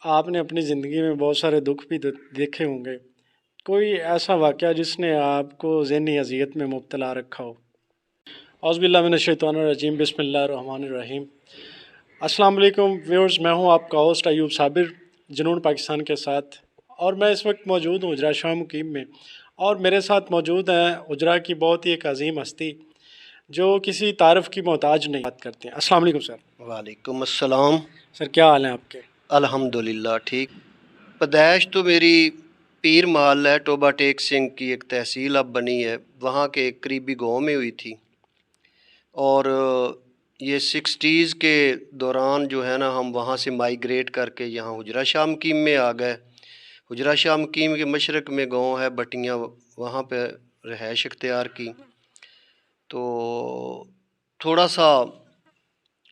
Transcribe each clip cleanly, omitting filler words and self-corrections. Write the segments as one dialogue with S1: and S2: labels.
S1: آپ نے اپنی زندگی میں بہت سارے دکھ بھی دیکھے ہوں گے، کوئی ایسا واقعہ جس نے آپ کو ذہنی اذیت میں مبتلا رکھا ہو؟ اعوذ باللہ من الشیطان الرجیم، بسم اللہ الرحمن الرحیم۔ السلام علیکم ویورز، میں ہوں آپ کا ہوسٹ ایوب صابر جنون پاکستان کے ساتھ، اور میں اس وقت موجود ہوں اجرا شاہ مقیم میں، اور میرے ساتھ موجود ہیں اجرا کی بہت ہی ایک عظیم ہستی جو کسی تعارف کی محتاج نہیں بات کرتے ہیں۔ السلام علیکم سر۔
S2: وعلیکم السلام۔
S1: سر کیا حال ہیں آپ کے؟
S2: الحمدللہ ٹھیک۔ پیدائش تو میری پیر محل ہے، ٹوبہ ٹیک سنگھ کی ایک تحصیل اب بنی ہے، وہاں کے ایک قریبی گاؤں میں ہوئی تھی، اور یہ 60s کے دوران جو ہے نا ہم وہاں سے مائیگریٹ کر کے یہاں اجرا شاہ مقیم میں آ گئے۔ اجرا شاہ مقیم کے مشرق میں گاؤں ہے بٹیاں، وہاں پہ رہائش اختیار کی۔ تو تھوڑا سا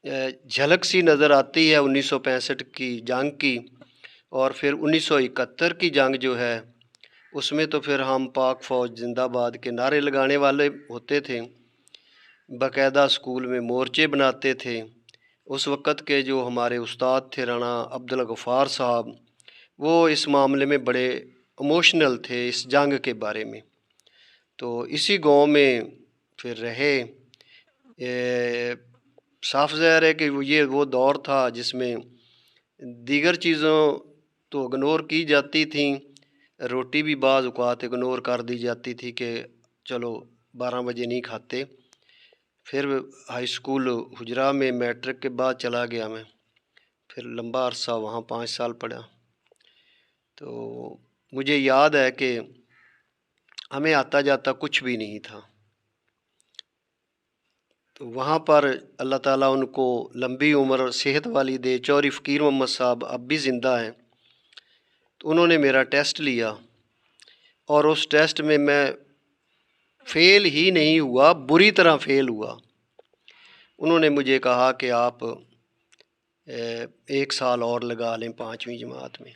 S2: جھلک سی نظر آتی ہے 1965 کی جنگ کی، اور پھر 1971 کی جنگ جو ہے اس میں تو پھر ہم پاک فوج زندہ باد کے نعرے لگانے والے ہوتے تھے، باقاعدہ اسکول میں مورچے بناتے تھے۔ اس وقت کے جو ہمارے استاد تھے رانا عبدالغفار صاحب، وہ اس معاملے میں بڑے ایموشنل تھے اس جنگ کے بارے میں۔ تو اسی گاؤں میں پھر رہے۔ صاف ظاہر ہے کہ یہ وہ دور تھا جس میں دیگر چیزوں تو اگنور کی جاتی تھیں، روٹی بھی بعض اوقات اگنور کر دی جاتی تھی کہ چلو 12 بجے نہیں کھاتے۔ پھر ہائی اسکول حجرا میں میٹرک کے بعد چلا گیا میں، پھر لمبا عرصہ وہاں 5 سال پڑھا۔ تو مجھے یاد ہے کہ ہمیں آتا جاتا کچھ بھی نہیں تھا، تو وہاں پر اللہ تعالیٰ ان کو لمبی عمر اور صحت والی دے۔ چوہدری فقیر محمد صاحب اب بھی زندہ ہیں۔ تو انہوں نے میرا ٹیسٹ لیا، اور اس ٹیسٹ میں فیل ہی نہیں ہوا، بری طرح فیل ہوا۔ انہوں نے مجھے کہا کہ آپ 1 سال اور لگا لیں 5ویں جماعت میں،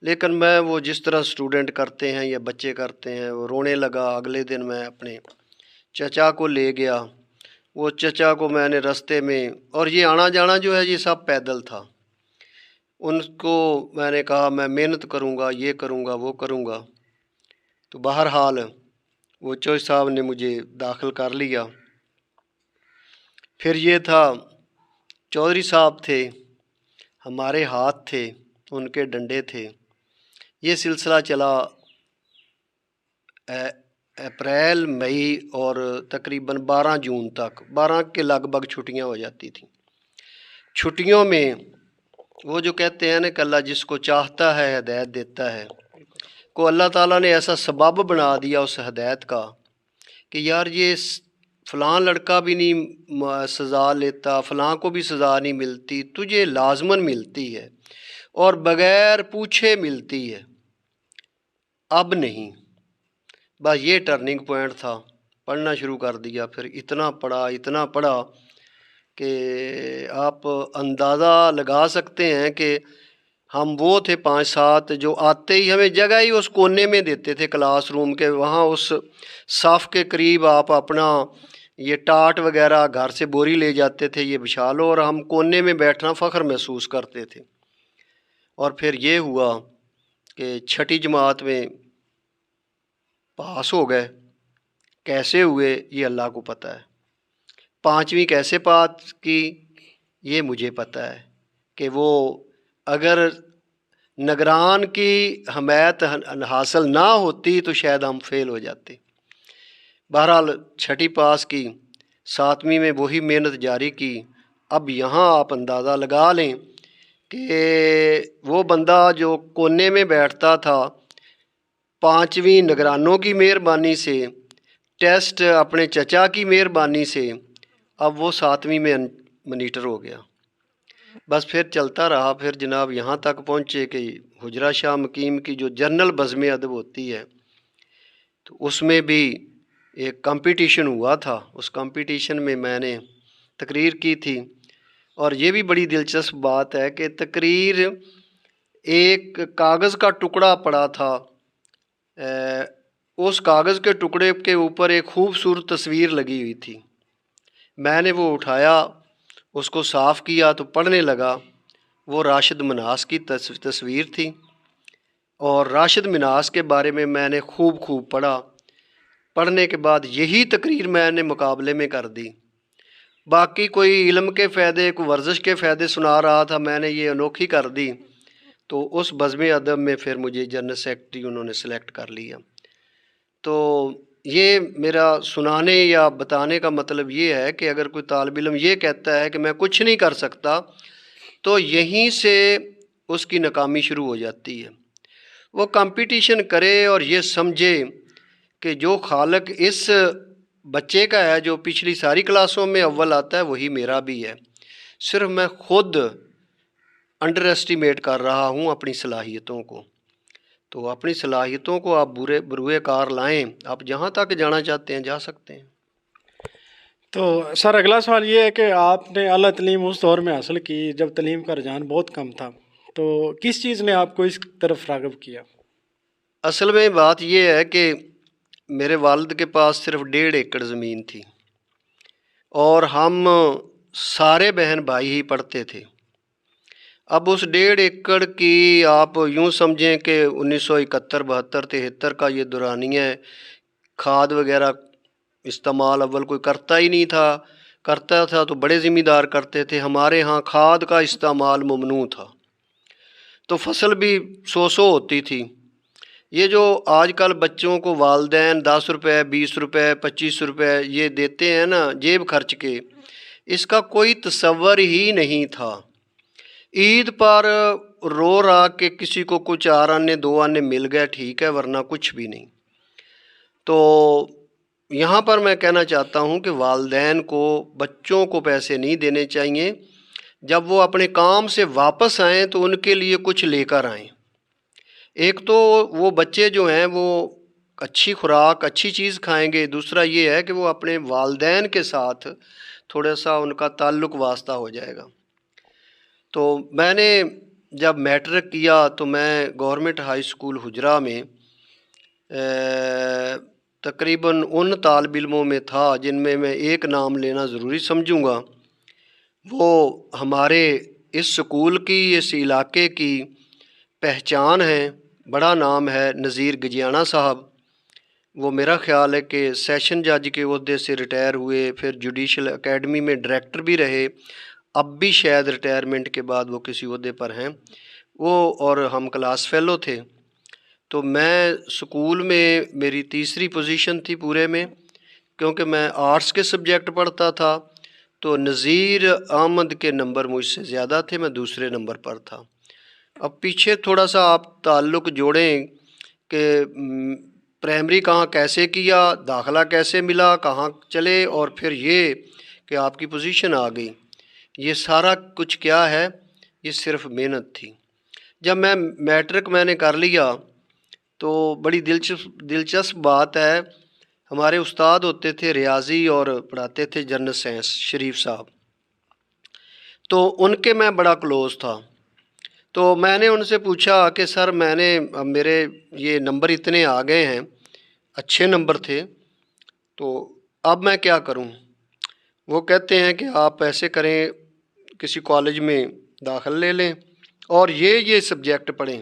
S2: لیکن میں وہ جس طرح اسٹوڈنٹ کرتے ہیں یا بچے کرتے ہیں، وہ رونے لگا۔ اگلے دن میں اپنے چچا کو لے گیا، وہ چچا کو میں نے رستے میں، اور یہ آنا جانا جو ہے یہ سب پیدل تھا، ان کو میں نے کہا میں محنت کروں گا، یہ کروں گا، وہ کروں گا۔ تو بہرحال وہ چوہدری صاحب نے مجھے داخل کر لیا۔ پھر یہ تھا، چوہدری صاحب تھے، ہمارے ہاتھ تھے، ان کے ڈنڈے تھے۔ یہ سلسلہ چلا اپریل، مئی اور تقریباً 12 جون تک، 12 کے لگ بھگ چھٹیاں ہو جاتی تھیں۔ چھٹیوں میں وہ جو کہتے ہیں نا کہ اللہ جس کو چاہتا ہے ہدایت دیتا ہے، کو اللہ تعالیٰ نے ایسا سبب بنا دیا اس ہدایت کا کہ یار یہ فلاں لڑکا بھی نہیں سزا لیتا، فلاں کو بھی سزا نہیں ملتی، تجھے لازماً ملتی ہے، اور بغیر پوچھے ملتی ہے۔ اب نہیں، بس یہ ٹرننگ پوائنٹ تھا۔ پڑھنا شروع کر دیا، پھر اتنا پڑھا کہ آپ اندازہ لگا سکتے ہیں کہ ہم وہ تھے 5-7 جو آتے ہی ہمیں جگہ ہی اس کونے میں دیتے تھے کلاس روم کے، وہاں اس صف کے قریب آپ اپنا یہ ٹاٹ وغیرہ گھر سے بوری لے جاتے تھے، یہ بچھا لو، اور ہم کونے میں بیٹھنا فخر محسوس کرتے تھے۔ اور پھر یہ ہوا کہ 6ٹھی جماعت میں پاس ہو گئے۔ کیسے ہوئے یہ اللہ کو پتہ ہے۔ 5ویں کیسے پاس کی یہ مجھے پتہ ہے کہ وہ اگر نگران کی حمایت حاصل نہ ہوتی تو شاید ہم فیل ہو جاتے۔ بہرحال 6ٹھی پاس کی، 7ویں میں وہی محنت جاری کی۔ اب یہاں آپ اندازہ لگا لیں کہ وہ بندہ جو کونے میں بیٹھتا تھا، 5ویں نگرانوں کی مہربانی سے، ٹیسٹ اپنے چچا کی مہربانی سے، اب وہ 7ویں میں منیٹر ہو گیا۔ بس پھر چلتا رہا۔ پھر جناب یہاں تک پہنچے کہ حجرا شاہ مقیم کی جو جنرل بزم ادب ہوتی ہے، تو اس میں بھی ایک کمپٹیشن ہوا تھا۔ اس کمپٹیشن میں میں نے تقریر کی تھی، اور یہ بھی بڑی دلچسپ بات ہے کہ تقریر ایک کاغذ کا ٹکڑا پڑا تھا، اس کاغذ کے ٹکڑے کے اوپر ایک خوبصورت تصویر لگی ہوئی تھی۔ میں نے وہ اٹھایا، اس کو صاف کیا تو پڑھنے لگا، وہ راشد مناس کی تصویر تھی، اور راشد مناس کے بارے میں نے خوب پڑھا۔ پڑھنے کے بعد یہی تقریر میں نے مقابلے میں کر دی۔ باقی کوئی علم کے فائدے، کوئی ورزش کے فائدے سنا رہا تھا، میں نے یہ انوکھی کر دی۔ تو اس بزم ادب میں پھر مجھے جنرل سیکرٹری انہوں نے سلیکٹ کر لیا۔ تو یہ میرا سنانے یا بتانے کا مطلب یہ ہے کہ اگر کوئی طالب علم یہ کہتا ہے کہ میں کچھ نہیں کر سکتا، تو یہیں سے اس کی ناکامی شروع ہو جاتی ہے۔ وہ کمپٹیشن کرے اور یہ سمجھے کہ جو خالق اس بچے کا ہے، جو پچھلی ساری کلاسوں میں اول آتا ہے، وہی میرا بھی ہے، صرف میں خود انڈر ایسٹیمیٹ کر رہا ہوں اپنی صلاحیتوں کو۔ تو اپنی صلاحیتوں کو آپ بروئے کار لائیں، آپ جہاں تک جانا چاہتے ہیں جا سکتے ہیں۔
S1: تو سر اگلا سوال یہ ہے کہ آپ نے اعلیٰ تعلیم اس دور میں حاصل کی جب تعلیم کا رجحان بہت کم تھا، تو کس چیز نے آپ کو اس طرف راغب کیا؟
S2: اصل میں بات یہ ہے کہ میرے والد کے پاس صرف 1.5 ایکڑ زمین تھی، اور ہم سارے بہن بھائی ہی پڑھتے تھے۔ اب اس 1.5 ایکڑ کی آپ یوں سمجھیں کہ 1971 72 73 کا یہ دورانیہ ہے، کھاد وغیرہ استعمال اول کوئی کرتا ہی نہیں تھا، کرتا تھا تو بڑے ذمہ دار کرتے تھے۔ ہمارے ہاں کھاد کا استعمال ممنوع تھا، تو فصل بھی سو ہوتی تھی۔ یہ جو آج کل بچوں کو والدین 10 روپے 20 روپے 25 روپے یہ دیتے ہیں نا جیب خرچ کے، اس کا کوئی تصور ہی نہیں تھا۔ عید پر رو رہا کہ کسی کو کچھ 4 آنے 2 آنے مل گئے ٹھیک ہے، ورنہ کچھ بھی نہیں۔ تو یہاں پر میں کہنا چاہتا ہوں کہ والدین کو بچوں کو پیسے نہیں دینے چاہیے، جب وہ اپنے کام سے واپس آئیں تو ان کے لیے کچھ لے کر آئیں۔ ایک تو وہ بچے جو ہیں وہ اچھی خوراک اچھی چیز کھائیں گے، دوسرا یہ ہے کہ وہ اپنے والدین کے ساتھ تھوڑا سا ان کا تعلق واسطہ ہو جائے گا۔ تو میں نے جب میٹرک کیا تو میں گورنمنٹ ہائی اسکول حجرہ میں تقریباً ان طالب علموں میں تھا جن میں ایک نام لینا ضروری سمجھوں گا۔ وہ ہمارے اس سکول کی، اس علاقے کی پہچان ہے، بڑا نام ہے نذیر گجیانہ صاحب۔ وہ میرا خیال ہے کہ سیشن جج کے عہدے سے ریٹائر ہوئے، پھر جوڈیشل اکیڈمی میں ڈائریکٹر بھی رہے، اب بھی شاید ریٹائرمنٹ کے بعد وہ کسی عہدے پر ہیں۔ وہ اور ہم کلاس فیلو تھے۔ تو میں سکول میں میری تیسری پوزیشن تھی پورے میں، کیونکہ میں آرٹس کے سبجیکٹ پڑھتا تھا، تو نذیر احمد کے نمبر مجھ سے زیادہ تھے، میں دوسرے نمبر پر تھا۔ اب پیچھے تھوڑا سا آپ تعلق جوڑیں کہ پرائمری کہاں کیسے کیا، داخلہ کیسے ملا، کہاں چلے، اور پھر یہ کہ آپ کی پوزیشن آ گئی۔ یہ سارا کچھ کیا ہے؟ یہ صرف محنت تھی۔ جب میٹرک میں نے کر لیا تو بڑی دلچسپ بات ہے، ہمارے استاد ہوتے تھے ریاضی اور پڑھاتے تھے جنرل سائنس شریف صاحب، تو ان کے میں بڑا کلوز تھا۔ تو میں نے ان سے پوچھا کہ سر میرے یہ نمبر اتنے آ گئے ہیں، اچھے نمبر تھے، تو اب میں کیا کروں؟ وہ کہتے ہیں کہ آپ ایسے کریں، کسی کالج میں داخل لے لیں اور یہ سبجیکٹ پڑھیں۔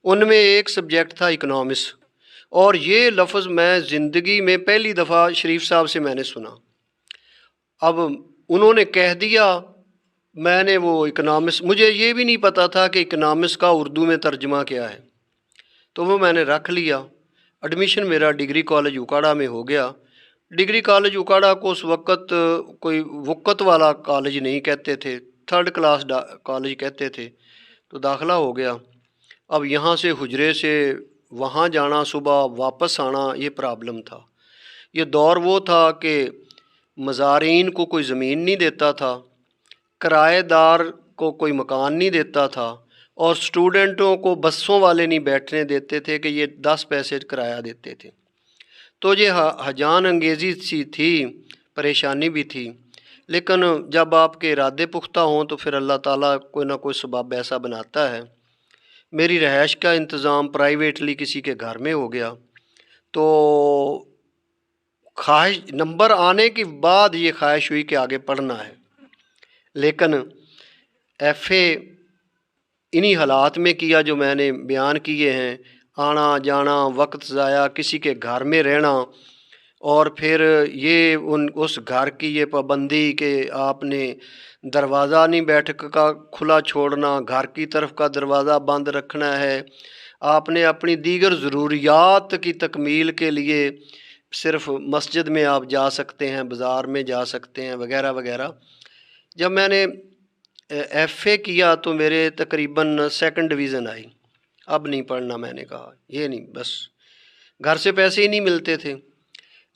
S2: ان میں ایک سبجیکٹ تھا اکنامکس، اور یہ لفظ میں زندگی میں پہلی دفعہ شریف صاحب سے میں نے سنا۔ اب انہوں نے کہہ دیا، میں نے وہ اکنامکس، مجھے یہ بھی نہیں پتا تھا کہ اکنامکس کا اردو میں ترجمہ کیا ہے، تو وہ میں نے رکھ لیا۔ ایڈمیشن میرا ڈگری کالج اکاڑا میں ہو گیا۔ ڈگری کالج اکاڑا کو اس وقت کوئی وقت والا کالج نہیں کہتے تھے، 3rd کلاس کالج کہتے تھے، تو داخلہ ہو گیا۔ اب یہاں سے حجرے سے وہاں جانا، صبح واپس آنا، یہ پرابلم تھا۔ یہ دور وہ تھا کہ مزارعین کو کوئی زمین نہیں دیتا تھا، کرایہ دار کو کوئی مکان نہیں دیتا تھا، اور اسٹوڈنٹوں کو بسوں والے نہیں بیٹھنے دیتے تھے کہ یہ 10 پیسے کرایہ دیتے تھے۔ تو یہ ہجان انگیزی سی تھی، پریشانی بھی تھی، لیکن جب آپ کے ارادے پختہ ہوں تو پھر اللہ تعالیٰ کوئی نہ کوئی سبب ایسا بناتا ہے۔ میری رہائش کا انتظام پرائیویٹلی کسی کے گھر میں ہو گیا، تو خواہش نمبر آنے کے بعد یہ خواہش ہوئی کہ آگے پڑھنا ہے، لیکن ایف اے انہی حالات میں کیا جو میں نے بیان کیے ہیں، آنا جانا، وقت ضائع، کسی کے گھر میں رہنا، اور پھر یہ اس گھر کی یہ پابندی کہ آپ نے دروازہ نہیں بیٹھک کا کھلا چھوڑنا، گھر کی طرف کا دروازہ بند رکھنا ہے، آپ نے اپنی دیگر ضروریات کی تکمیل کے لیے صرف مسجد میں آپ جا سکتے ہیں، بازار میں جا سکتے ہیں، وغیرہ وغیرہ۔ جب میں نے ایف اے کیا تو میرے تقریباً 2nd ڈویژن آئی۔ اب نہیں پڑھنا، میں نے کہا یہ نہیں، بس گھر سے پیسے ہی نہیں ملتے تھے۔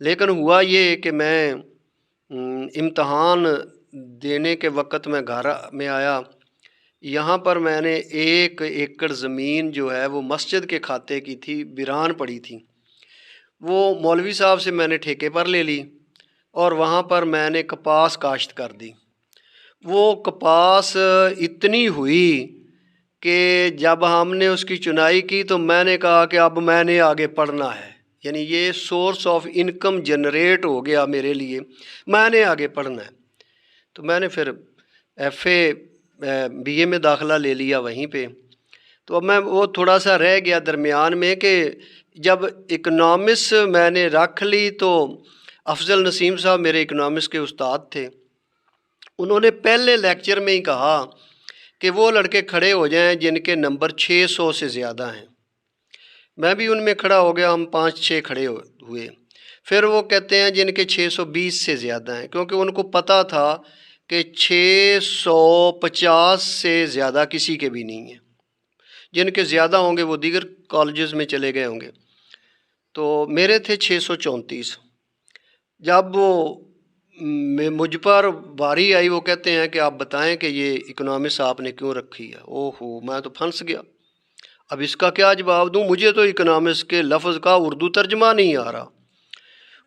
S2: لیکن ہوا یہ کہ میں امتحان دینے کے وقت میں گھر میں آیا، یہاں پر میں نے 1 ایکڑ زمین جو ہے وہ مسجد کے کھاتے کی تھی، ویران پڑی تھی، وہ مولوی صاحب سے میں نے ٹھیکے پر لے لی، اور وہاں پر میں نے کپاس کاشت کر دی۔ وہ کپاس اتنی ہوئی کہ جب ہم نے اس کی چنائی کی تو میں نے کہا کہ اب میں نے آگے پڑھنا ہے، یعنی یہ سورس آف انکم جنریٹ ہو گیا میرے لیے، میں نے آگے پڑھنا ہے۔ تو میں نے پھر ایف اے بی اے میں داخلہ لے لیا وہیں پہ۔ تو اب میں وہ تھوڑا سا رہ گیا درمیان میں کہ جب اکنامکس میں نے رکھ لی تو افضل نسیم صاحب میرے اکنامکس کے استاد تھے، انہوں نے پہلے لیکچر میں ہی کہا کہ وہ لڑکے کھڑے ہو جائیں جن کے نمبر 600 سے زیادہ ہیں۔ میں بھی ان میں کھڑا ہو گیا، ہم 5-6 کھڑے ہوئے۔ پھر وہ کہتے ہیں جن کے 620 سے زیادہ ہیں، کیونکہ ان کو پتہ تھا کہ 650 سے زیادہ کسی کے بھی نہیں ہیں، جن کے زیادہ ہوں گے وہ دیگر کالجز میں چلے گئے ہوں گے۔ تو میرے تھے 634۔ جب وہ مجھ پر باری آئی، وہ کہتے ہیں کہ آپ بتائیں کہ یہ اکنامکس آپ نے کیوں رکھی ہے؟ اوہو، میں تو پھنس گیا، اب اس کا کیا جواب دوں؟ مجھے تو اکنامکس کے لفظ کا اردو ترجمہ نہیں آ رہا۔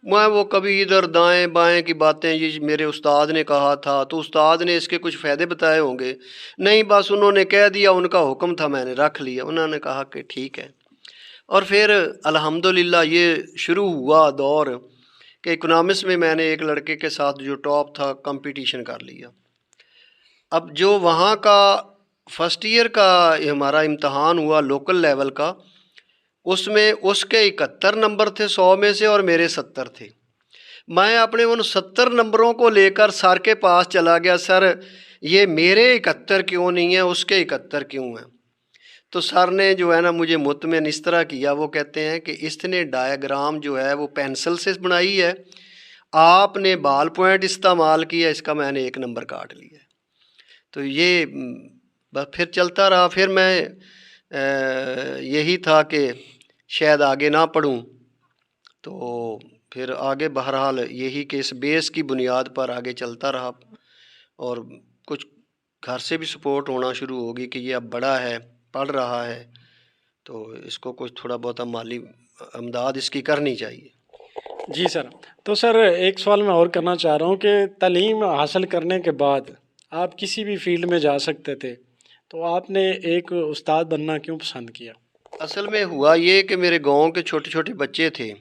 S2: میں وہ کبھی ادھر دائیں بائیں کی باتیں، یہ میرے استاد نے کہا تھا تو استاد نے اس کے کچھ فائدے بتائے ہوں گے، نہیں بس انہوں نے کہہ دیا، ان کا حکم تھا، میں نے رکھ لیا۔ انہوں نے کہا کہ ٹھیک ہے، اور پھر الحمدللہ یہ شروع ہوا دور کہ اکنامکس میں نے ایک لڑکے کے ساتھ جو ٹاپ تھا کمپٹیشن کر لیا۔ اب جو وہاں کا فرسٹ ایئر کا ہمارا امتحان ہوا لوکل لیول کا، اس میں اس کے 71 نمبر تھے 100 میں سے، اور میرے 70 تھے۔ میں اپنے ان 70 نمبروں کو لے کر سر کے پاس چلا گیا، سر یہ میرے 71 کیوں نہیں ہیں، اس کے 71 کیوں ہیں؟ تو سر نے جو ہے نا مجھے مطمئن اس طرح کیا، وہ کہتے ہیں کہ اس نے ڈائیگرام جو ہے وہ پینسل سے بنائی ہے، آپ نے بال پوائنٹ استعمال کیا، اس کا میں نے 1 نمبر کاٹ لیا۔ تو یہ بس پھر چلتا رہا۔ پھر میں یہی تھا کہ شاید آگے نہ پڑھوں، تو پھر آگے بہرحال یہی کہ اس بیس کی بنیاد پر آگے چلتا رہا، اور کچھ گھر سے بھی سپورٹ ہونا شروع ہوگی کہ یہ اب بڑا ہے، پڑھ رہا ہے، تو اس کو کچھ تھوڑا بہت مالی امداد اس کی کرنی چاہیے۔
S1: جی سر، تو سر ایک سوال میں اور کرنا چاہ رہا ہوں کہ تعلیم حاصل کرنے کے بعد آپ کسی بھی فیلڈ میں جا سکتے تھے، تو آپ نے ایک استاد بننا کیوں پسند کیا؟
S2: اصل میں ہوا یہ کہ میرے گاؤں کے چھوٹے چھوٹے بچے تھے،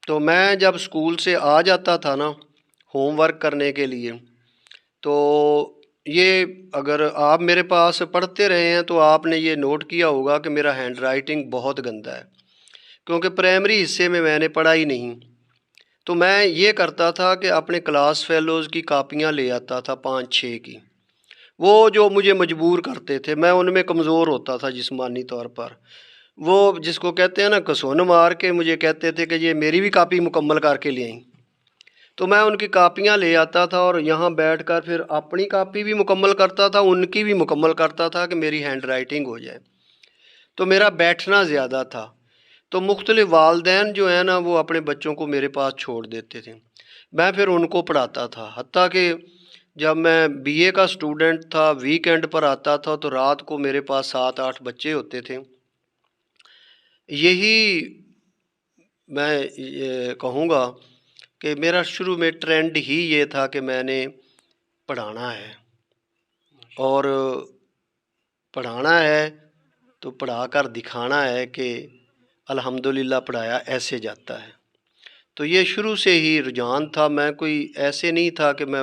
S2: تو میں جب اسکول سے آ جاتا تھا نا ہوم ورک کرنے کے لیے، تو یہ اگر آپ میرے پاس پڑھتے رہے ہیں تو آپ نے یہ نوٹ کیا ہوگا کہ میرا ہینڈ رائٹنگ بہت گندا ہے، کیونکہ پرائمری حصے میں نے پڑھا ہی نہیں۔ تو میں یہ کرتا تھا کہ اپنے کلاس فیلوز کی کاپیاں لے آتا تھا 5-6 کی، وہ جو مجھے مجبور کرتے تھے، میں ان میں کمزور ہوتا تھا جسمانی طور پر، وہ جس کو کہتے ہیں نا کسون مار کے مجھے کہتے تھے کہ یہ میری بھی کاپی مکمل کر کے لے آئیں۔ تو میں ان کی کاپیاں لے آتا تھا اور یہاں بیٹھ کر پھر اپنی کاپی بھی مکمل کرتا تھا، ان کی بھی مکمل کرتا تھا کہ میری ہینڈ رائٹنگ ہو جائے۔ تو میرا بیٹھنا زیادہ تھا، تو مختلف والدین جو ہیں نا وہ اپنے بچوں کو میرے پاس چھوڑ دیتے تھے، میں پھر ان کو پڑھاتا تھا، حتیٰ کہ جب میں بی اے کا اسٹوڈنٹ تھا، ویکینڈ پر آتا تھا تو رات کو میرے پاس 7-8 بچے ہوتے تھے۔ یہی میں کہوں گا کہ میرا شروع میں ٹرینڈ ہی یہ تھا کہ میں نے پڑھانا ہے، اور پڑھانا ہے تو پڑھا کر دکھانا ہے کہ الحمدللہ پڑھایا ایسے جاتا ہے۔ تو یہ شروع سے ہی رجحان تھا، میں کوئی ایسے نہیں تھا کہ میں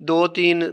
S2: 2-3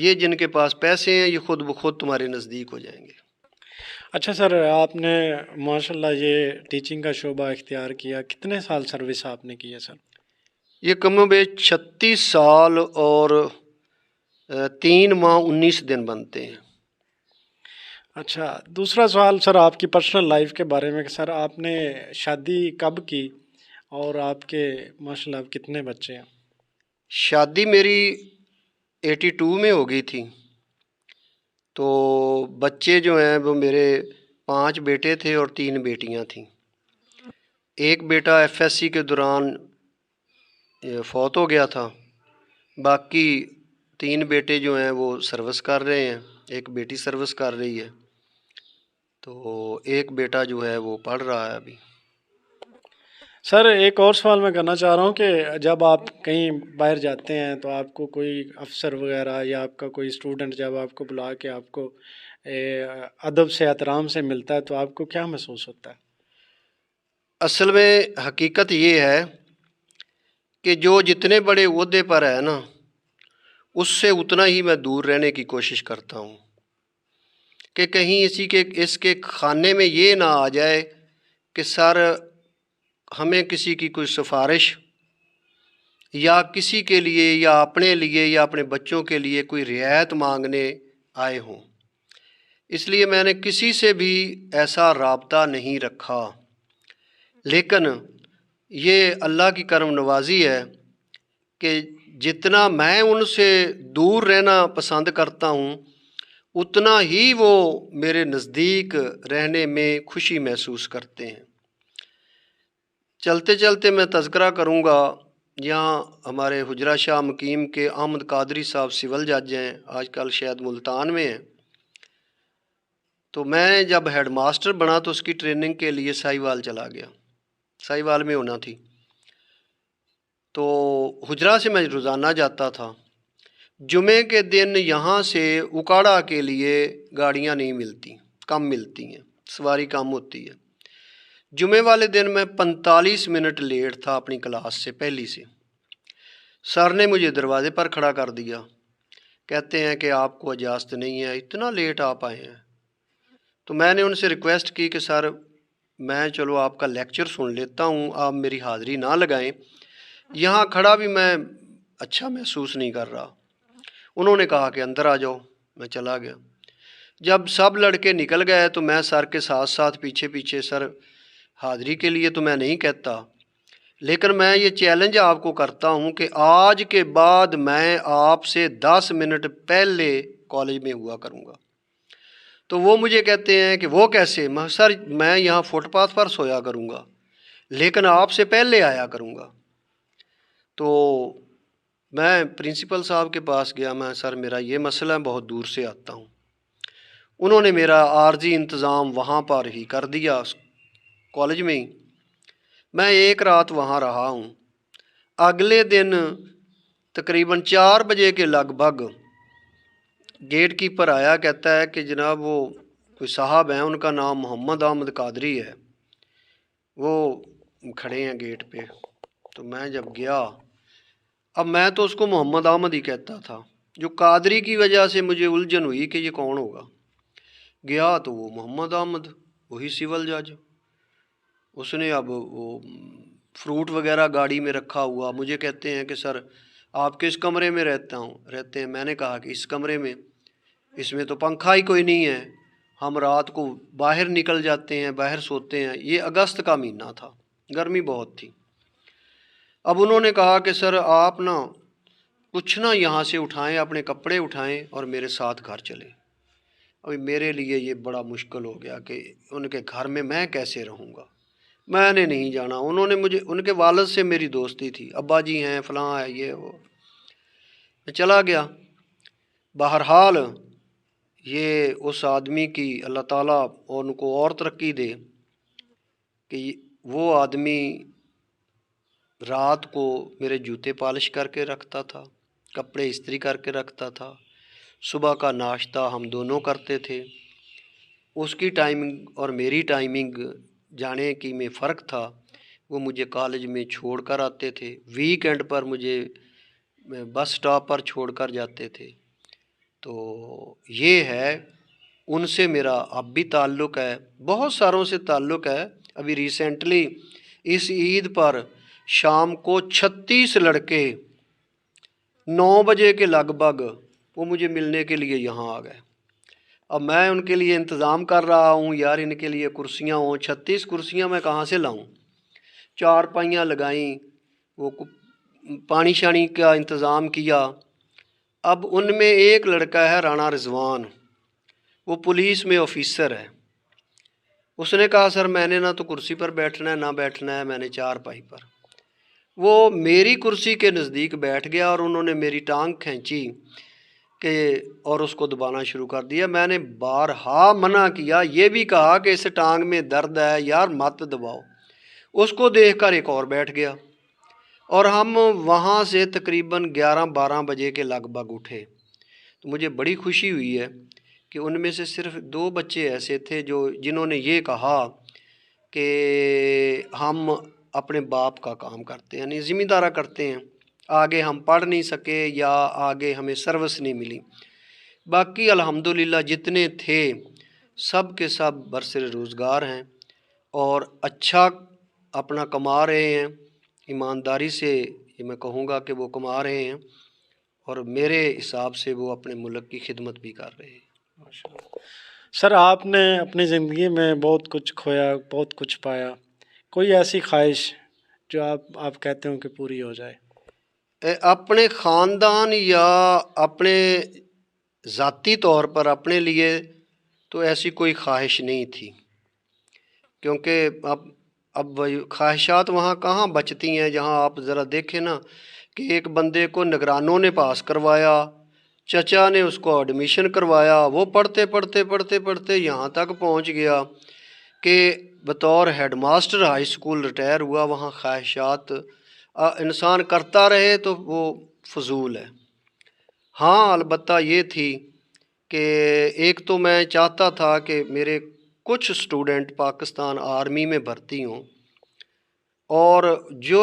S2: یہ جن کے پاس پیسے ہیں یہ خود بخود تمہارے نزدیک ہو جائیں گے۔
S1: اچھا سر، آپ نے ماشاءاللہ یہ ٹیچنگ کا شعبہ اختیار کیا، کتنے سال سروس آپ نے کی ہے سر؟
S2: یہ کم و بیش 36 سال اور 3 ماہ 19 دن بنتے ہیں۔
S1: اچھا، دوسرا سوال سر آپ کی پرسنل لائف کے بارے میں کہ سر آپ نے شادی کب کی اور آپ کے ماشاءاللہ کتنے بچے ہیں؟
S2: شادی میری 82 میں ہو گئی تھی، تو بچے جو ہیں وہ میرے 5 بیٹے تھے اور 3 بیٹیاں تھیں۔ ایک بیٹا FSC کے دوران فوت ہو گیا تھا، باقی 3 بیٹے جو ہیں وہ سروس کر رہے ہیں، ایک بیٹی سروس کر رہی ہے، تو ایک بیٹا جو ہے وہ پڑھ رہا ہے ابھی۔
S1: سر ایک اور سوال میں کرنا چاہ رہا ہوں کہ جب آپ کہیں باہر جاتے ہیں تو آپ کو کوئی افسر وغیرہ یا آپ کا کوئی اسٹوڈنٹ جب آپ کو بلا کے آپ کو ادب سے احترام سے ملتا ہے تو آپ کو کیا محسوس ہوتا ہے؟
S2: اصل میں حقیقت یہ ہے کہ جو جتنے بڑے عہدے پر ہے نا، اس سے اتنا ہی میں دور رہنے کی کوشش کرتا ہوں کہ کہیں اس کے کھانے میں یہ نہ آ جائے کہ سر ہمیں کسی کی کوئی سفارش یا کسی کے لیے یا اپنے بچوں کے لیے کوئی رعایت مانگنے آئے ہوں۔ اس لیے میں نے کسی سے بھی ایسا رابطہ نہیں رکھا، لیکن یہ اللہ کی کرم نوازی ہے کہ جتنا میں ان سے دور رہنا پسند کرتا ہوں اتنا ہی وہ میرے نزدیک رہنے میں خوشی محسوس کرتے ہیں۔ چلتے چلتے میں تذکرہ کروں گا، یہاں ہمارے حجرہ شاہ مقیم کے احمد قادری صاحب سول جج ہیں، آج کل شاید ملتان میں ہیں۔ تو میں جب ہیڈ ماسٹر بنا تو اس کی ٹریننگ کے لیے ساہیوال چلا گیا، ساہیوال میں ہونا تھی، تو حجرہ سے میں روزانہ جاتا تھا۔ جمعے کے دن یہاں سے اکاڑا کے لیے گاڑیاں نہیں ملتی، کم ملتی ہیں، سواری کم ہوتی ہے۔ جمعے والے دن میں 45 منٹ لیٹ تھا اپنی کلاس سے پہلی سے۔ سر نے مجھے دروازے پر کھڑا کر دیا، کہتے ہیں کہ آپ کو اجازت نہیں ہے، اتنا لیٹ آپ آئے ہیں۔ تو میں نے ان سے ریکویسٹ کی کہ سر میں چلو آپ کا لیکچر سن لیتا ہوں، آپ میری حاضری نہ لگائیں، یہاں کھڑا بھی میں اچھا محسوس نہیں کر رہا۔ انہوں نے کہا کہ اندر آ جاؤ، میں چلا گیا۔ جب سب لڑکے نکل گئے تو میں سر کے ساتھ ساتھ پیچھے پیچھے، سر حاضری کے لیے تو میں نہیں کہتا، لیکن میں یہ چیلنج آپ کو کرتا ہوں کہ آج کے بعد میں آپ سے 10 منٹ پہلے کالج میں ہوا کروں گا۔ تو وہ مجھے کہتے ہیں کہ وہ کیسے؟ سر میں یہاں فٹ پاتھ پر سویا کروں گا لیکن آپ سے پہلے آیا کروں گا۔ تو میں پرنسپل صاحب کے پاس گیا، میں سر میرا یہ مسئلہ ہے، بہت دور سے آتا ہوں۔ انہوں نے میرا عارضی انتظام وہاں پر ہی کر دیا کالج میں ہی۔ میں ایک رات وہاں رہا ہوں۔ اگلے دن تقریباً 4 بجے کے لگ بھگ گیٹ کیپر آیا، کہتا ہے کہ جناب وہ کوئی صاحب ہیں، ان کا نام محمد احمد قادری ہے، وہ کھڑے ہیں گیٹ پہ۔ تو میں جب گیا، اب میں تو اس کو محمد احمد ہی کہتا تھا، جو قادری کی وجہ سے مجھے الجھن ہوئی کہ یہ کون ہوگا۔ گیا تو وہ محمد احمد، وہی سول جج، اس نے اب وہ فروٹ وغیرہ گاڑی میں رکھا ہوا، مجھے کہتے ہیں کہ سر آپ کس کمرے میں رہتے ہیں؟ میں نے کہا کہ اس کمرے میں، اس میں تو پنکھا ہی کوئی نہیں ہے، ہم رات کو باہر نکل جاتے ہیں، باہر سوتے ہیں۔ یہ اگست کا مہینہ تھا، گرمی بہت تھی۔ اب انہوں نے کہا کہ سر آپ نا کچھ نہ یہاں سے اٹھائیں، اپنے کپڑے اٹھائیں اور میرے ساتھ گھر چلیں۔ ابھی میرے لیے یہ بڑا مشکل ہو گیا کہ ان کے گھر میں کیسے رہوں گا، میں نے نہیں جانا۔ انہوں نے مجھے، ان کے والد سے میری دوستی تھی، ابا جی ہیں، فلاں ہے، یہ وہ، میں چلا گیا۔ بہرحال یہ اس آدمی کی اللہ تعالیٰ ان کو اور ترقی دے کہ وہ آدمی رات کو میرے جوتے پالش کر کے رکھتا تھا، کپڑے استری کر کے رکھتا تھا، صبح کا ناشتہ ہم دونوں کرتے تھے۔ اس کی ٹائمنگ اور میری ٹائمنگ جانے کی میں فرق تھا، وہ مجھے کالج میں چھوڑ کر آتے تھے، ویک اینڈ پر مجھے بس سٹاپ پر چھوڑ کر جاتے تھے۔ تو یہ ہے، ان سے میرا اب بھی تعلق ہے، بہت ساروں سے تعلق ہے۔ ابھی ریسنٹلی اس عید پر شام کو 36 لڑکے 9 بجے کے لگ بھگ وہ مجھے ملنے کے لیے یہاں آ گئے۔ اب میں ان کے لیے انتظام کر رہا ہوں، یار ان کے لیے کرسیاں ہوں، 36 کرسیاں میں کہاں سے لاؤں؟ 4 پائیاں لگائیں، وہ پانی شانی کا انتظام کیا۔ اب ان میں ایک لڑکا ہے رانا رضوان، وہ پولیس میں آفیسر ہے۔ اس نے کہا سر میں نے نہ تو کرسی پر بیٹھنا ہے نہ بیٹھنا ہے، میں نے 4 پائی پر۔ وہ میری کرسی کے نزدیک بیٹھ گیا اور انہوں نے میری ٹانگ کھینچی کہ اور اس کو دبانا شروع کر دیا۔ میں نے بارہا منع کیا، یہ بھی کہا کہ اس ٹانگ میں درد ہے یار مت دباؤ۔ اس کو دیکھ کر ایک اور بیٹھ گیا، اور ہم وہاں سے تقریباً 11-12 بجے کے لگ بھگ اٹھے۔ تو مجھے بڑی خوشی ہوئی ہے کہ ان میں سے صرف 2 بچے ایسے تھے جنہوں نے یہ کہا کہ ہم اپنے باپ کا کام کرتے ہیں، یعنی ذمہ دارہ کرتے ہیں، آگے ہم پڑھ نہیں سکے یا آگے ہمیں سروس نہیں ملی۔ باقی الحمدللہ جتنے تھے سب کے سب برسر روزگار ہیں اور اچھا اپنا کما رہے ہیں، ایمانداری سے یہ میں کہوں گا کہ وہ کما رہے ہیں، اور میرے حساب سے وہ اپنے ملک کی خدمت بھی کر رہے ہیں۔
S1: سر آپ نے اپنی زندگی میں بہت کچھ کھویا، بہت کچھ پایا، کوئی ایسی خواہش جو آپ کہتے ہوں کہ پوری ہو جائے؟
S2: اپنے خاندان یا اپنے ذاتی طور پر اپنے لیے تو ایسی کوئی خواہش نہیں تھی، کیونکہ اب خواہشات وہاں کہاں بچتی ہیں جہاں آپ ذرا دیکھیں نا کہ ایک بندے کو نگرانوں نے پاس کروایا، چچا نے اس کو ایڈمیشن کروایا، وہ پڑھتے پڑھتے پڑھتے پڑھتے یہاں تک پہنچ گیا کہ بطور headmaster high school retire ہوا۔ وہاں خواہشات انسان کرتا رہے تو وہ فضول ہے۔ ہاں البتہ یہ تھی کہ ایک تو میں چاہتا تھا کہ میرے کچھ اسٹوڈنٹ پاکستان آرمی میں بھرتی ہوں، اور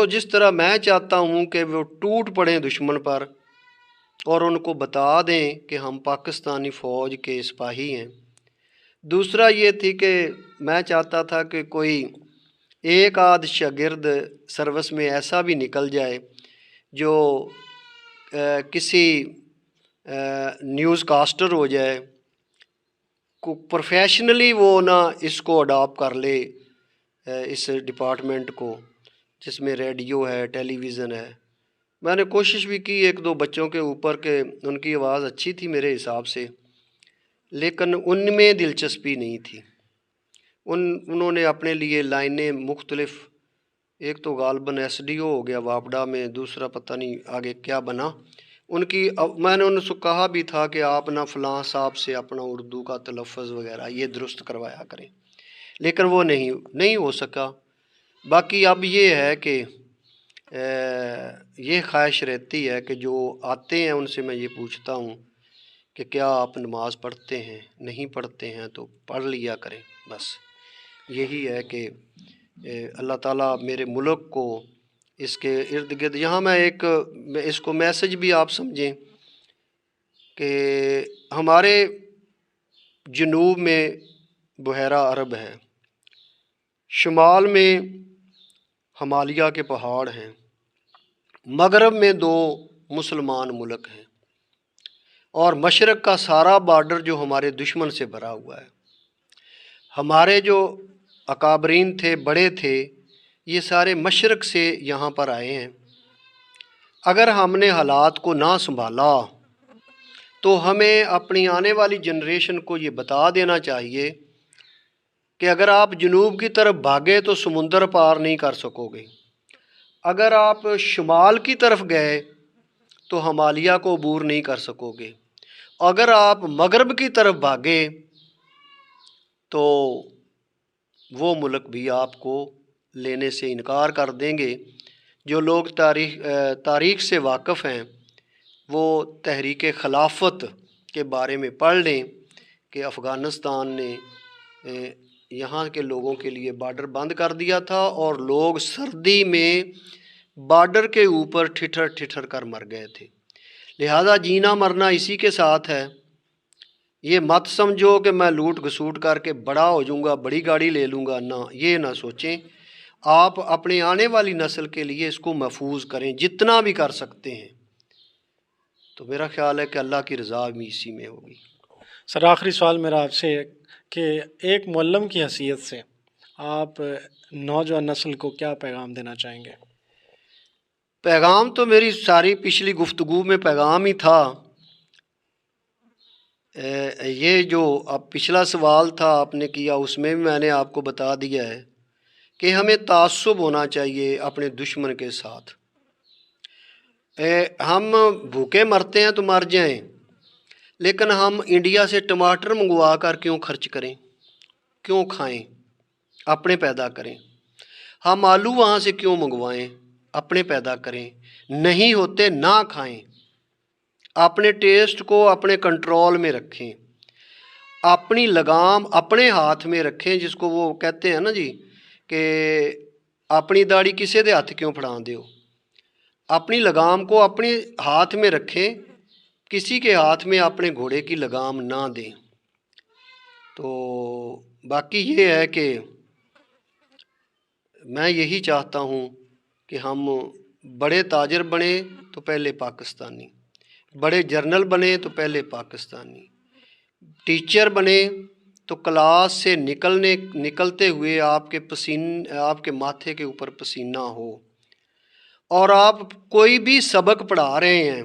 S2: جس طرح میں چاہتا ہوں کہ وہ ٹوٹ پڑیں دشمن پر اور ان کو بتا دیں کہ ہم پاکستانی فوج کے سپاہی ہیں۔ دوسرا یہ تھی کہ میں چاہتا تھا کہ کوئی ایک آدھ شاگرد سروس میں ایسا بھی نکل جائے جو کسی نیوز کاسٹر ہو جائے، پروفیشنلی وہ نہ اس کو اڈاپٹ کر لے اس ڈپارٹمنٹ کو جس میں ریڈیو ہے، ٹیلی ویژن ہے۔ میں نے کوشش بھی کی 1-2 بچوں کے اوپر کہ ان کی آواز اچھی تھی میرے حساب سے، لیکن ان میں دلچسپی نہیں تھی۔ انہوں نے اپنے لیے لائنیں مختلف، ایک تو غالباً ایس ڈی او ہو گیا واپڈا میں، دوسرا پتہ نہیں آگے کیا بنا ان کی۔ میں نے ان سے کہا بھی تھا کہ آپ نہ فلاں صاحب سے اپنا اردو کا تلفظ وغیرہ یہ درست کروایا کریں، لیکن وہ نہیں ہو سکا۔ باقی اب یہ ہے کہ یہ خواہش رہتی ہے کہ جو آتے ہیں ان سے میں یہ پوچھتا ہوں کہ کیا آپ نماز پڑھتے ہیں؟ نہیں پڑھتے ہیں تو پڑھ لیا کریں، بس یہی ہے کہ اللہ تعالیٰ میرے ملک کو اس کے ارد گرد، یہاں میں اس کو میسج بھی آپ سمجھیں کہ ہمارے جنوب میں بحیرہ عرب ہے، شمال میں ہمالیہ کے پہاڑ ہیں، مغرب میں 2 مسلمان ملک ہیں، اور مشرق کا سارا بارڈر جو ہمارے دشمن سے بھرا ہوا ہے۔ ہمارے جو اکابرین تھے، بڑے تھے، یہ سارے مشرق سے یہاں پر آئے ہیں۔ اگر ہم نے حالات کو نہ سنبھالا تو ہمیں اپنی آنے والی جنریشن کو یہ بتا دینا چاہیے کہ اگر آپ جنوب کی طرف بھاگے تو سمندر پار نہیں کر سکو گے، اگر آپ شمال کی طرف گئے تو ہمالیہ کو عبور نہیں کر سکو گے، اگر آپ مغرب کی طرف بھاگے تو وہ ملک بھی آپ کو لینے سے انکار کر دیں گے۔ جو لوگ تاریخ سے واقف ہیں وہ تحریک خلافت کے بارے میں پڑھ لیں کہ افغانستان نے یہاں کے لوگوں کے لیے بارڈر بند کر دیا تھا، اور لوگ سردی میں بارڈر کے اوپر ٹھٹھر ٹھٹھر کر مر گئے تھے۔ لہذا جینا مرنا اسی کے ساتھ ہے، یہ مت سمجھو کہ میں لوٹ گھسوٹ کر کے بڑا ہو جاؤں گا، بڑی گاڑی لے لوں گا، نہ، یہ نہ سوچیں۔ آپ اپنے آنے والی نسل کے لیے اس کو محفوظ کریں جتنا بھی کر سکتے ہیں، تو میرا خیال ہے کہ اللہ کی رضا بھی اسی میں ہوگی۔
S1: سر آخری سوال میرا آپ سے ہے کہ ایک معلم کی حیثیت سے آپ نوجوان نسل کو کیا پیغام دینا چاہیں گے؟
S2: پیغام تو میری ساری پچھلی گفتگو میں پیغام ہی تھا۔ یہ جو اب پچھلا سوال تھا آپ نے کیا، اس میں بھی میں نے آپ کو بتا دیا ہے کہ ہمیں تعصب ہونا چاہیے اپنے دشمن کے ساتھ۔ ہم بھوکے مرتے ہیں تو مر جائیں، لیکن ہم انڈیا سے ٹماٹر منگوا کر کیوں خرچ کریں، کیوں کھائیں، اپنے پیدا کریں۔ ہم آلو وہاں سے کیوں منگوائیں، اپنے پیدا کریں۔ نہیں ہوتے نہ کھائیں، اپنے ٹیسٹ کو اپنے کنٹرول میں رکھیں، اپنی لگام اپنے ہاتھ میں رکھیں، جس کو وہ کہتے ہیں نا جی کہ اپنی داڑھی کسے دے ہاتھ کیوں پھڑا دیو۔ اپنی لگام کو اپنے ہاتھ میں رکھیں، کسی کے ہاتھ میں اپنے گھوڑے کی لگام نہ دیں۔ تو باقی یہ ہے کہ میں یہی چاہتا ہوں کہ ہم بڑے تاجر بنیں تو پہلے پاکستانی، بڑے جرنل بنیں تو پہلے پاکستانی، ٹیچر بنے تو کلاس سے نکلتے ہوئے آپ کے ماتھے کے اوپر پسینہ ہو، اور آپ کوئی بھی سبق پڑھا رہے ہیں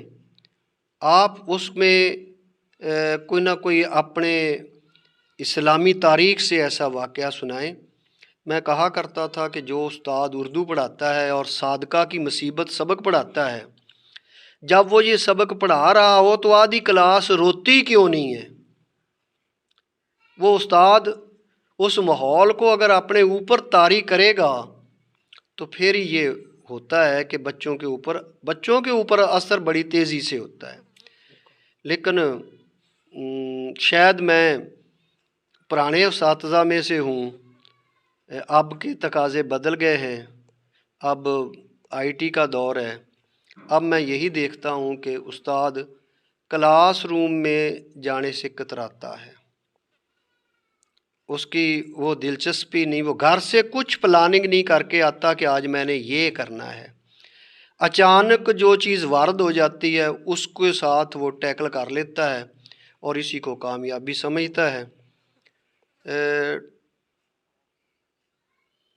S2: آپ اس میں کوئی نہ کوئی اپنے اسلامی تاریخ سے ایسا واقعہ سنائیں۔ میں کہا کرتا تھا کہ جو استاد اردو پڑھاتا ہے اور صادقہ کی مصیبت سبق پڑھاتا ہے، جب وہ یہ سبق پڑھا رہا ہو تو آدھی کلاس روتی کیوں نہیں ہے؟ وہ استاد اس ماحول کو اگر اپنے اوپر طاری کرے گا تو پھر یہ ہوتا ہے کہ بچوں کے اوپر اثر بڑی تیزی سے ہوتا ہے۔ لیکن شاید میں پرانے اساتذہ میں سے ہوں، اب کے تقاضے بدل گئے ہیں، اب آئی ٹی کا دور ہے۔ اب میں یہی دیکھتا ہوں کہ استاد کلاس روم میں جانے سے کتراتا ہے، اس کی وہ دلچسپی نہیں، وہ گھر سے کچھ پلاننگ نہیں کر کے آتا کہ آج میں نے یہ کرنا ہے۔ اچانک جو چیز وارد ہو جاتی ہے اس کے ساتھ وہ ٹیکل کر لیتا ہے اور اسی کو کامیابی سمجھتا ہے۔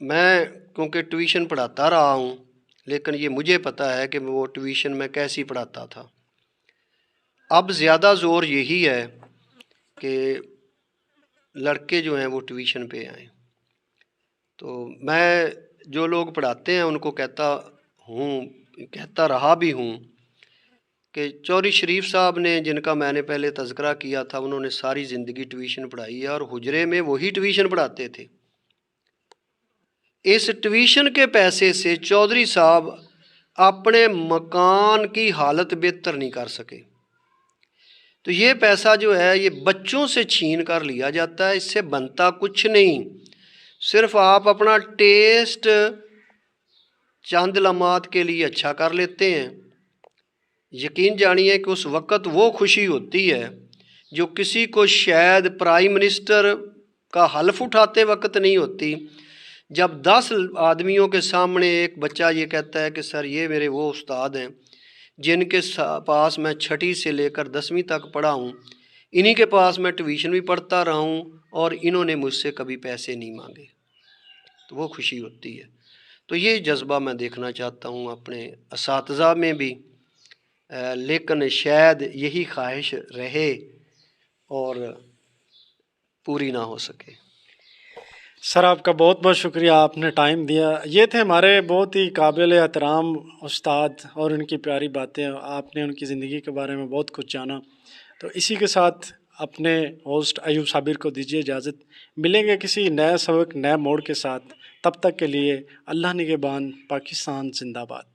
S2: میں کیونکہ ٹیوشن پڑھاتا رہا ہوں، لیکن یہ مجھے پتہ ہے کہ وہ ٹیوشن میں کیسی پڑھاتا تھا۔ اب زیادہ زور یہی ہے کہ لڑکے جو ہیں وہ ٹیوشن پہ آئیں۔ تو میں جو لوگ پڑھاتے ہیں ان کو کہتا رہا بھی ہوں کہ چوہدری شریف صاحب نے، جن کا میں نے پہلے تذکرہ کیا تھا، انہوں نے ساری زندگی ٹیوشن پڑھائی ہے اور حجرے میں وہی ٹیوشن پڑھاتے تھے۔ اس ٹیوشن کے پیسے سے چودھری صاحب اپنے مکان کی حالت بہتر نہیں کر سکے۔ تو یہ پیسہ جو ہے یہ بچوں سے چھین کر لیا جاتا ہے، اس سے بنتا کچھ نہیں، صرف آپ اپنا ٹیسٹ چند لمحات کے لیے اچھا کر لیتے ہیں۔ یقین جانیے کہ اس وقت وہ خوشی ہوتی ہے جو کسی کو شاید پرائم منسٹر کا حلف اٹھاتے وقت نہیں ہوتی، جب 10 آدمیوں کے سامنے ایک بچہ یہ کہتا ہے کہ سر یہ میرے وہ استاد ہیں جن کے پاس میں 6ٹھی سے لے کر 10ویں تک پڑھا ہوں، انہی کے پاس میں ٹیوشن بھی پڑھتا رہا ہوں اور انہوں نے مجھ سے کبھی پیسے نہیں مانگے، تو وہ خوشی ہوتی ہے۔ تو یہ جذبہ میں دیکھنا چاہتا ہوں اپنے اساتذہ میں بھی، لیکن شاید یہی خواہش رہے اور پوری نہ ہو سکے۔
S1: سر آپ کا بہت بہت شکریہ، آپ نے ٹائم دیا۔ یہ تھے ہمارے بہت ہی قابل احترام استاد اور ان کی پیاری باتیں، آپ نے ان کی زندگی کے بارے میں بہت کچھ جانا۔ تو اسی کے ساتھ اپنے ہوسٹ ایوب صابر کو دیجیے اجازت، ملیں گے کسی نئے سبق نئے موڑ کے ساتھ، تب تک کے لیے اللہ نگہبان، پاکستان زندہ باد۔